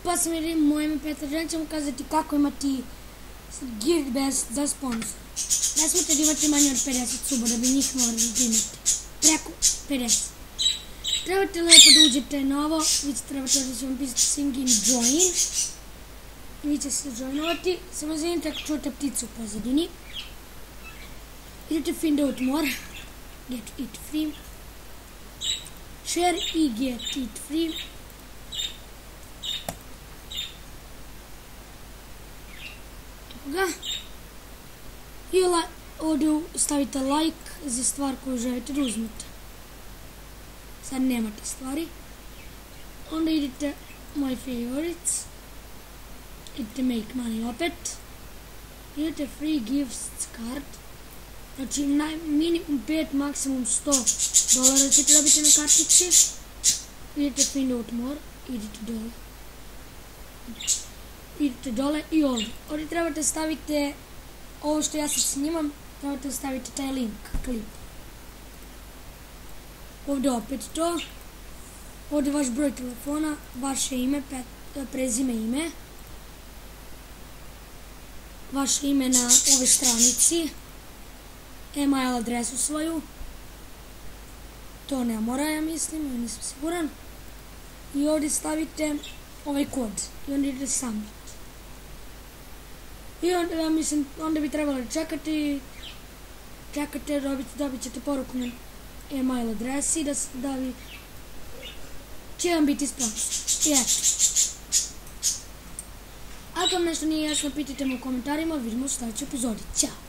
pa sam jer moj ime Petar Žan, ćemo kazati kako imati Gearbest za sponsor. Ne smete da imate manje od 50 suba da bi njih morali da imate. Preko 50. Trebate lepo da uđete na ovo, vi trebate da će vam pisati singing join. Vi će se joinovati, samo zanimite ako čujete pticu u pozadini. Idete find out more, get it free, share i get it free. I ovdje stavite like za stvar koju želite da uzmete. Sad nemate stvari. Onda idete my favorites. Idete make money opet. Idete free gifts card. Znači minimum 5, maksimum $100 ćete dobiti na kartici. Idete find out more. Idete dole. Idete dole i ovdje. Ovdje trebate staviti ovo što ja sad snimam, trebate staviti taj link, klip. Ovdje opet to. Ovdje vaš broj telefona, vaše ime, prezime ime. Vaše ime na ovoj stranici. Email adresu svoju. To ne mora, ja mislim, ja nisam siguran. I ovdje stavite ovaj kod. I onda idete submit. I onda, ja mislim, onda bi trebalo čekate, dobit ćete poruku na email adresi da bi će vam biti sponsor. I eto. Ako vam nešto nije jasno, pitajte me u komentarima, vidimo u sljedećoj epizodi. Ćao!